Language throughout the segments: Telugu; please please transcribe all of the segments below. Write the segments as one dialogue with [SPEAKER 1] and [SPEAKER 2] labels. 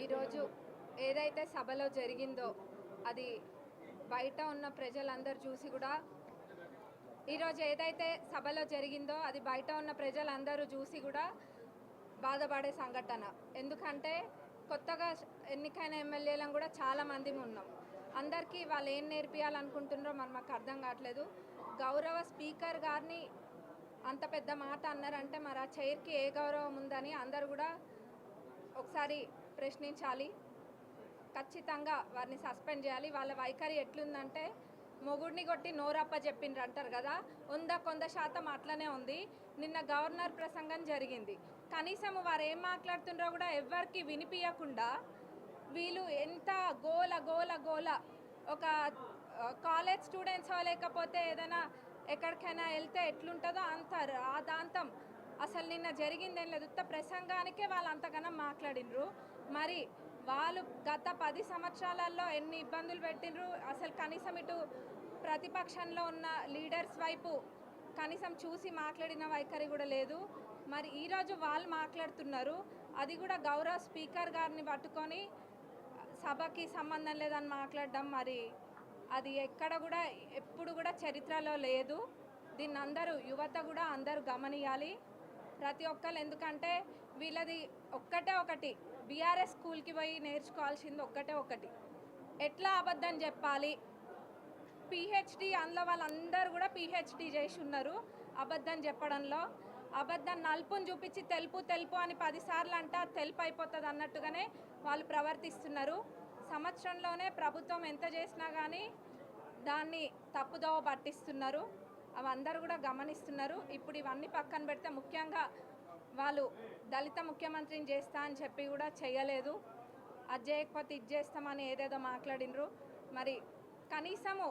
[SPEAKER 1] ఈరోజు ఏదైతే సభలో జరిగిందో అది బయట ఉన్న ప్రజలందరూ చూసి కూడా ఈరోజు ఏదైతే సభలో జరిగిందో అది బయట ఉన్న ప్రజలందరూ చూసి కూడా బాధపడే సంఘటన. ఎందుకంటే కొత్తగా ఎన్నికైన ఎమ్మెల్యేలను కూడా చాలామంది ఉన్నాం. అందరికీ వాళ్ళు ఏం నేర్పియాలనుకుంటున్నారో మాకు అర్థం కావట్లేదు. గౌరవ స్పీకర్ గారిని అంత పెద్ద మాట అన్నారంటే మరి ఆ చైర్కి ఏ గౌరవం ఉందని అందరూ కూడా ఒకసారి ప్రశ్నించాలి. ఖచ్చితంగా వారిని సస్పెండ్ చేయాలి. వాళ్ళ వైఖరి ఎట్లుందంటే మొగుడిని కొట్టి నోరప్ప చెప్పిండ్రు అంటారు కదా, 100% అట్లనే ఉంది. నిన్న గవర్నర్ ప్రసంగం జరిగింది. కనీసం వారు ఏం మాట్లాడుతుండ్రో కూడా ఎవరికి వినిపించకుండా వీళ్ళు ఎంత గోల గోల గోల. ఒక కాలేజ్ స్టూడెంట్స్ లేకపోతే ఏదైనా ఎక్కడికైనా వెళ్తే ఎట్లుంటుందో అంత రాదాంతం. అసలు నిన్న జరిగిందేం లేదు. ప్రసంగానికే వాళ్ళు అంతగానో మాట్లాడినరు. మరి వాళ్ళు గత 10 సంవత్సరాలలో ఎన్ని ఇబ్బందులు పెట్టినరు. అసలు కనీసం ఇటు ప్రతిపక్షంలో ఉన్న లీడర్స్ వైపు కనీసం చూసి మాట్లాడిన వైఖరి కూడా లేదు. మరి ఈరోజు వాళ్ళు మాట్లాడుతున్నారు. అది కూడా గౌరవ స్పీకర్ గారిని పట్టుకొని సభకి సంబంధం లేదని మాట్లాడడం మరి అది ఎక్కడ కూడా ఎప్పుడు కూడా చరిత్రలో లేదు. దీన్ని అందరూ యువత కూడా అందరూ గమనియాలి ప్రతి ఒక్కరు. ఎందుకంటే వీళ్ళది ఒకటి బీఆర్ఎస్ స్కూల్కి పోయి నేర్చుకోవాల్సింది ఒకటి ఎట్లా అబద్ధం చెప్పాలి. పిహెచ్డి అందులో వాళ్ళందరూ కూడా పిహెచ్డి చేసి ఉన్నారు అబద్ధం చెప్పడంలో. అబద్ధం నలుపుని చూపించి తెలుపు తెలుపు అని 10 సార్లు అంట తెలుపు అయిపోతుంది అన్నట్టుగానే వాళ్ళు ప్రవర్తిస్తున్నారు. సంవత్సరంలోనే ప్రభుత్వం ఎంత చేసినా కానీ దాన్ని తప్పుదోవ పట్టిస్తున్నారు. అవి అందరూ కూడా గమనిస్తున్నారు. ఇప్పుడు ఇవన్నీ పక్కన పెడితే ముఖ్యంగా వాళ్ళు దళిత ముఖ్యమంత్రిని చేస్తా అని చెప్పి కూడా చేయలేదు. అది చేయకపోతే ఇది చేస్తామని ఏదేదో మాట్లాడినరు. మరి కనీసము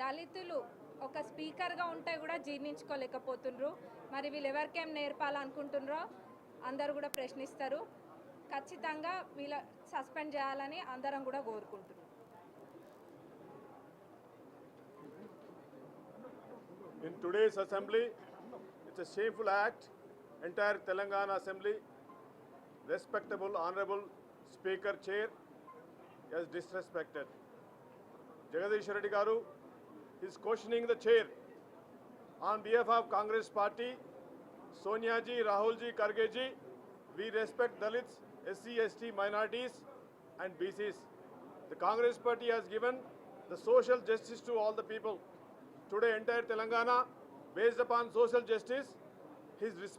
[SPEAKER 1] దళితులు ఒక స్పీకర్గా ఉంటే కూడా జీర్ణించుకోలేకపోతుండ్రు. మరి వీళ్ళు ఎవరికేం నేర్పాలనుకుంటున్నారో అందరూ కూడా ప్రశ్నిస్తారు. ఖచ్చితంగా వీళ్ళ సస్పెండ్ చేయాలని అందరం కూడా కోరుకుంటున్నారు.
[SPEAKER 2] In today's assembly, it's a shameful act. Entire Telangana assembly, respectable, honorable Speaker Chair, has disrespected. Jagadish Reddy Garu is questioning the chair. On behalf of Congress Party, Sonia ji, Rahul ji, Karge ji, we respect Dalits, SC, ST, minorities and BCs. The Congress Party has given the social justice to all the people. Today, entire Telangana, based upon social justice, he is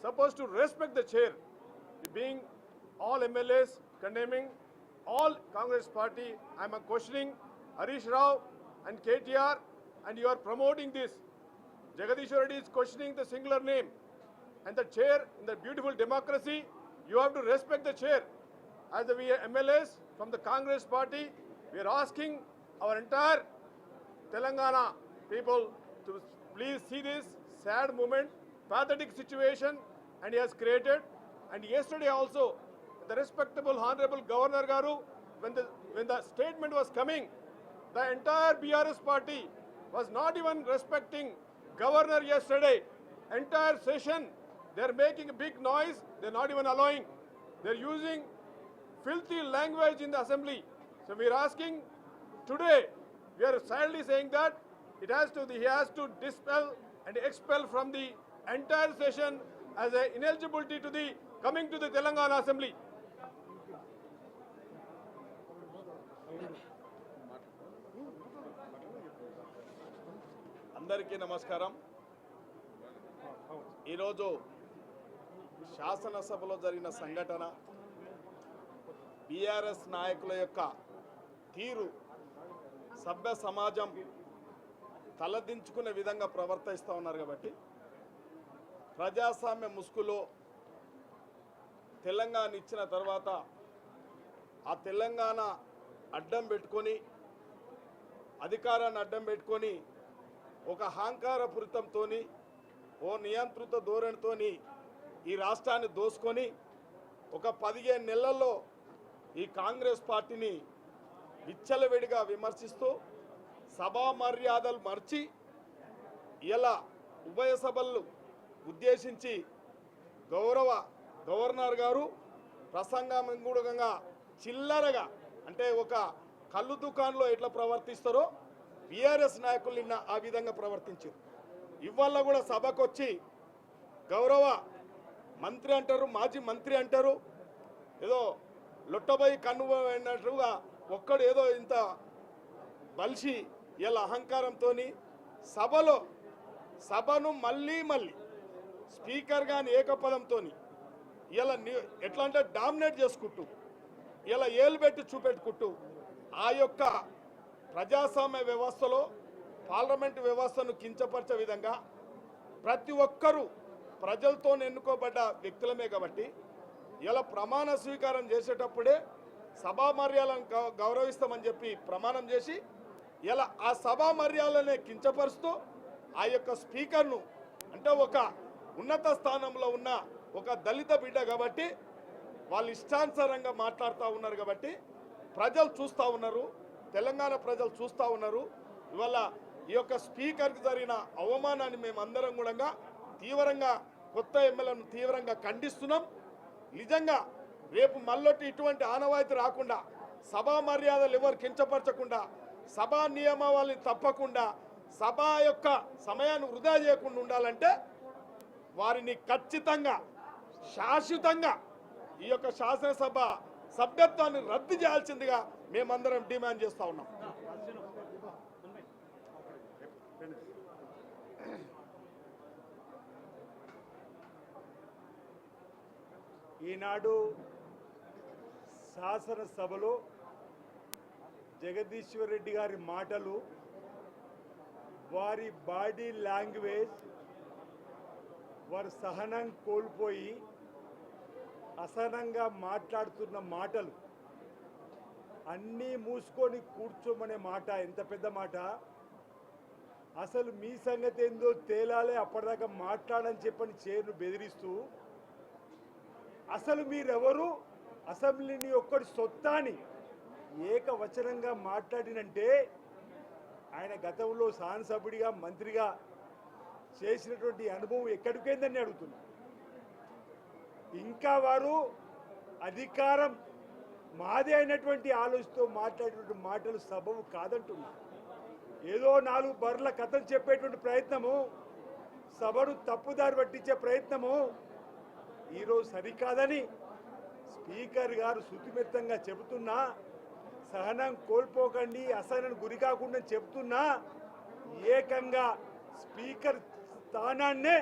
[SPEAKER 2] supposed to respect the chair. Being all MLAs condemning all Congress Party, I am questioning Harish Rao and KTR, and you are promoting this. Jagadish Reddy is questioning the singular name. And the chair, in the beautiful democracy, you have to respect the chair. As the MLAs from the Congress Party, we are asking our entire Telangana people to please see this sad moment, pathetic situation, and he has created. And yesterday also, the respectable honorable Governor Garu, when the statement was coming, the entire BRS party was not even respecting Governor yesterday. Entire session, they are making a big noise. They are not even allowing. They are using filthy language in the assembly. So we are asking today. We are sadly saying that he has to dispel and expel from the entire session as an ineligibility to the coming to the Telangana Assembly.
[SPEAKER 3] అందరికీ నమస్కారం. ఈరోజు శాసనసభలో జరిగిన సంఘటన, బీఆర్ఎస్ నాయకుల యొక్క తీరు సభ్య సమాజం తలదించుకునే విధంగా ప్రవర్తిస్తూ ఉన్నారు. కాబట్టి ప్రజాస్వామ్య ముసుగులో తెలంగాణ ఇచ్చిన తర్వాత ఆ తెలంగాణ అడ్డం పెట్టుకొని, అధికారాన్ని అడ్డం పెట్టుకొని ఒక అహంకారపూరితంతో, ఓ నియంత్రిత ధోరణితో ఈ రాష్ట్రాన్ని దోసుకొని ఒక 15 నెలల్లో ఈ కాంగ్రెస్ పార్టీని విచ్చలవిడిగా విమర్శిస్తూ సభా మర్యాదలు మర్చి ఇలా ఉభయ సభలు ఉద్దేశించి గవర్నర్ గారు ప్రసంగం కూడా చిల్లరగా అంటే ఒక కళ్ళు దుకాణంలో ఎట్లా ప్రవర్తిస్తారో బీఆర్ఎస్ నాయకులు నిన్న ఆ విధంగా ప్రవర్తించారు. ఇవాళ కూడా సభకు వచ్చి గౌరవ మంత్రి అంటారు, మాజీ మంత్రి అంటారు, ఏదో లొట్టబోయి కన్ను అయినట్లుగా ఒక్కడు ఏదో ఇంత బలిసి ఇలా అహంకారంతో సభను మళ్ళీ స్పీకర్ గాని ఏకపదంతో ఇలా ఎట్లా అంటే డామినేట్ చేసుకుంటూ ఇలా ఏలు పెట్టి చూపెట్టుకుంటూ ఆ యొక్క ప్రజాస్వామ్య వ్యవస్థలో పార్లమెంటు వ్యవస్థను కించపరిచే విధంగా ప్రతి ఒక్కరూ ప్రజలతో ఎన్నుకోబడ్డ వ్యక్తులమే కాబట్టి ఇలా ప్రమాణ స్వీకారం చేసేటప్పుడే సభా మర్యాదలను గౌరవిస్తామని చెప్పి ప్రమాణం చేసి ఇలా ఆ సభా మర్యాదలనే కించపరుస్తూ ఆ యొక్క స్పీకర్ను అంటే ఒక ఉన్నత స్థానంలో ఉన్న ఒక దళిత బిడ్డ కాబట్టి వాళ్ళు ఇష్టానుసారంగా మాట్లాడుతూ ఉన్నారు కాబట్టి ప్రజలు చూస్తూ ఉన్నారు, తెలంగాణ ప్రజలు చూస్తూ ఉన్నారు. ఇవాళ ఈ యొక్క స్పీకర్కి జరిగిన అవమానాన్ని మేమందరం కూడా తీవ్రంగా కొత్త ఎమ్మెల్యేలను తీవ్రంగా ఖండిస్తున్నాం. నిజంగా రేపు మళ్ళొట్టి ఇటువంటి ఆనవాయితీ రాకుండా, సభా మర్యాదలు ఎవరు కించపరచకుండా, సభా నియమావళిని తప్పకుండా, సభ యొక్క సమయాన్ని వృధా చేయకుండా ఉండాలంటే వారిని ఖచ్చితంగా శాశ్వతంగా ఈ యొక్క శాసనసభ సభ్యత్వాన్ని రద్దు చేయాల్సిందిగా మేమందరం డిమాండ్ చేస్తూ ఉన్నాం.
[SPEAKER 4] ఈనాడు శాసనసభలో జగదీశ్వర్ రెడ్డి గారి మాటలు, వారి బాడీ లాంగ్వేజ్, వారి సహనం కోల్పోయి అసహనంగా మాట్లాడుతున్న మాటలు, అన్నీ మూసుకొని కూర్చోమనే మాట ఎంత పెద్ద మాట. అసలు మీ సంగతి ఏందో తేలాలే, అప్పటిదాకా మాట్లాడని చెప్పని చైర్ను బెదిరిస్తూ అసలు మీరెవరు, అసెంబ్లీని ఒక్కడి సొత్తాని ఏకవచనంగా మాట్లాడినంటే ఆయన గతంలో శాసనసభ్యుడిగా మంత్రిగా చేసినటువంటి అనుభవం ఎక్కడికైందని అడుగుతున్నా. ఇంకా వారు అధికారం మాదే అయినటువంటి ఆలోచనతో మాట్లాడేటువంటి మాటలు సబబు కాదంటున్నారు. ఏదో 4 బర్ల కథం చెప్పేటువంటి ప్రయత్నము, సభను తప్పుదారి పట్టించే ప్రయత్నము ఈరోజు సరికాదని స్పీకర్ గారు శుతిమెత్తంగా చెబుతున్నా, సహనం కోల్పోకండి, అసహనం గురి కాకుండా చెబుతున్నా, ఏకంగా స్పీకర్ స్థానాన్నే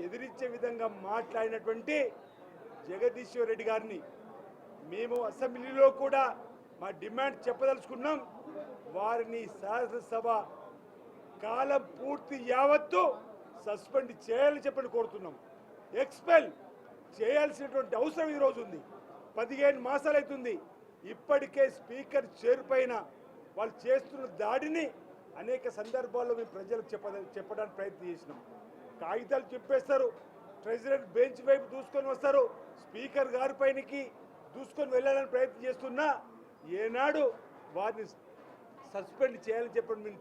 [SPEAKER 4] ఎదిరించే విధంగా మాట్లాడినటువంటి జగదీశ్వర్ రెడ్డి గారిని మేము అసెంబ్లీలో కూడా మా డిమాండ్ చెప్పదలుచుకున్నాం. వారిని శాసనసభ కాలం పూర్తి యావత్తు సస్పెండ్ చేయాలని చెప్పని కోరుతున్నాం. ఎక్స్పెల్ చేయాల్సినటువంటి అవసరం ఈరోజు ఉంది. 15 మాసాలు అవుతుంది. ఇప్పటికే స్పీకర్ చేరుపైన వాళ్ళు చేస్తున్న దాడిని అనేక సందర్భాల్లో మేము ప్రజలకు చెప్పడానికి ప్రయత్నం చేసినాం. కాగితాలు చెప్పేస్తారు, ప్రెసిడెంట్ బెంచ్ వైపు దూసుకొని వస్తారు, స్పీకర్ గారి పైనకి దూసుకొని వెళ్ళాలని ప్రయత్నం చేస్తున్నా ఏనాడు వారిని సస్పెండ్ చేయాలని చెప్పండి.